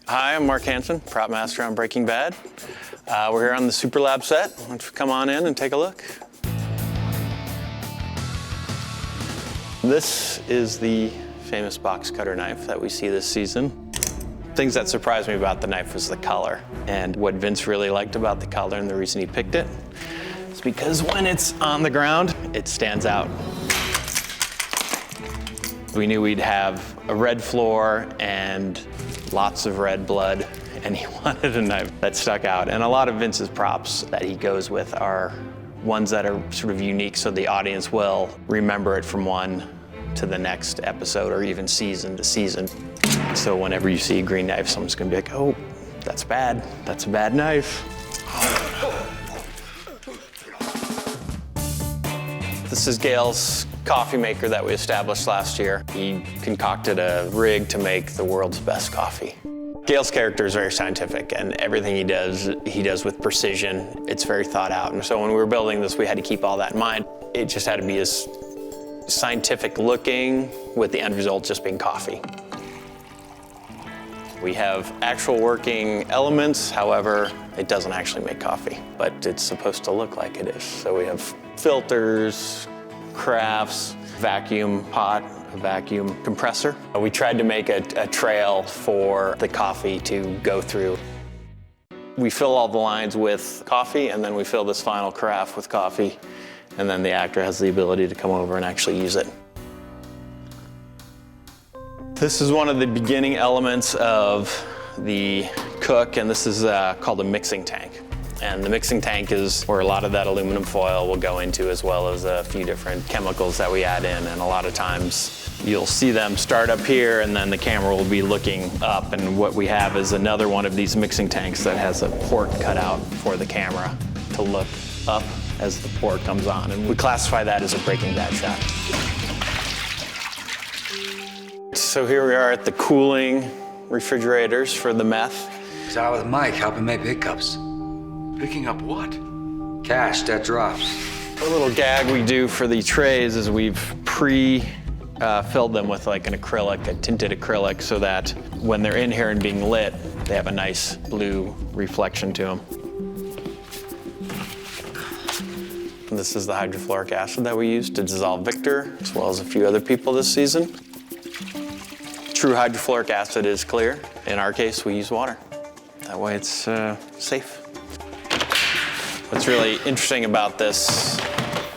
Hi, I'm Mark Hansen, Propmaster on Breaking Bad. We're here on the Superlab set. Why don't you come on in and take a look? This is the famous box cutter knife that we see this season. Things that surprised me about the knife was the color. And what Vince really liked about the color, and the reason he picked it, is because when it's on the ground, it stands out. We knew we'd have a red floor and lots of red blood, and he wanted a knife that stuck out. And a lot of Vince's props that he goes with are ones that are sort of unique, so the audience will remember it from one to the next episode or even season to season. So whenever you see a green knife, someone's gonna be like, oh, that's bad. That's a bad knife. This is Gail's coffee maker that we established last year. He concocted a rig to make the world's best coffee. Gail's character is very scientific, and everything he does with precision. It's very thought out. And so when we were building this, we had to keep all that in mind. It just had to be as scientific looking, with the end result just being coffee. We have actual working elements, however, it doesn't actually make coffee, but it's supposed to look like it is. So we have filters, crafts, vacuum pot, a vacuum compressor. We tried to make a trail for the coffee to go through. We fill all the lines with coffee, and then we fill this final carafe with coffee, and then the actor has the ability to come over and actually use it. This is one of the beginning elements of the cook, and this is called a mixing tank. And the mixing tank is where a lot of that aluminum foil will go into, as well as a few different chemicals that we add in. And a lot of times you'll see them start up here, and then the camera will be looking up. And what we have is another one of these mixing tanks that has a port cut out for the camera to look up as the port comes on. And we classify that as a Breaking Bad shot. So here we are at the cooling refrigerators for the meth. He's out with Mike helping make pickups. Picking up what? Cash that drops. A little gag we do for the trays is we've filled them with like an acrylic, a tinted acrylic, so that when they're in here and being lit, they have a nice blue reflection to them. This is the hydrofluoric acid that we use to dissolve Victor, as well as a few other people this season. True hydrofluoric acid is clear. In our case, we use water. That way it's safe. What's really interesting about this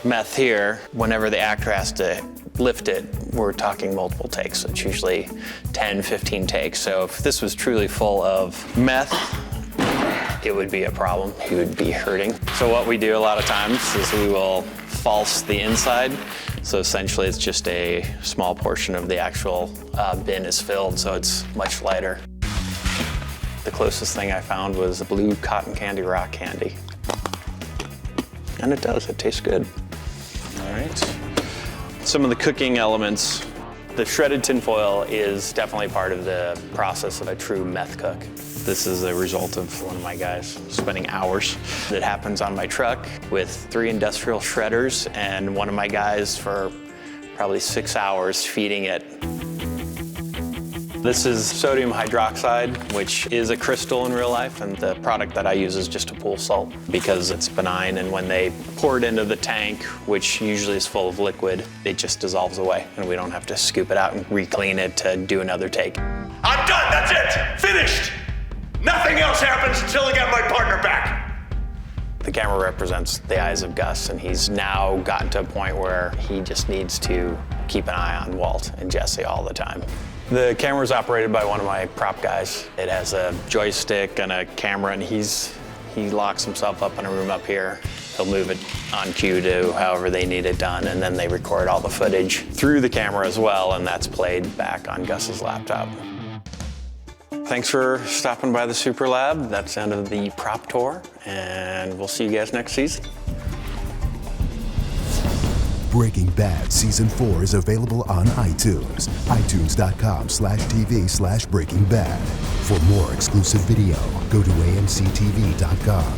meth here, whenever the actor has to lift it, we're talking multiple takes. So it's usually 10, 15 takes. So if this was truly full of meth, it would be a problem. He would be hurting. So what we do a lot of times is we will false the inside. So essentially it's just a small portion of the actual bin is filled, so it's much lighter. The closest thing I found was blue cotton candy rock candy. And it does, it tastes good. All right. Some of the cooking elements. The shredded tinfoil is definitely part of the process of a true meth cook. This is a result of one of my guys spending hours. It happens on my truck with 3 industrial shredders and one of my guys for probably 6 hours feeding it. This is sodium hydroxide, which is a crystal in real life, and the product that I use is just a pool salt because it's benign, and when they pour it into the tank, which usually is full of liquid, it just dissolves away, and we don't have to scoop it out and re-clean it to do another take. I'm done, that's it, finished. Nothing else happens until I get my partner back. The camera represents the eyes of Gus, and he's now gotten to a point where he just needs to keep an eye on Walt and Jesse all the time. The camera is operated by one of my prop guys. It has a joystick and a camera, and he locks himself up in a room up here. He'll move it on cue to however they need it done, and then they record all the footage through the camera as well, and that's played back on Gus's laptop. Thanks for stopping by the Superlab. That's the end of the prop tour, and we'll see you guys next season. Breaking Bad Season 4 is available on iTunes, itunes.com/TV/BreakingBad. For more exclusive video, go to amctv.com.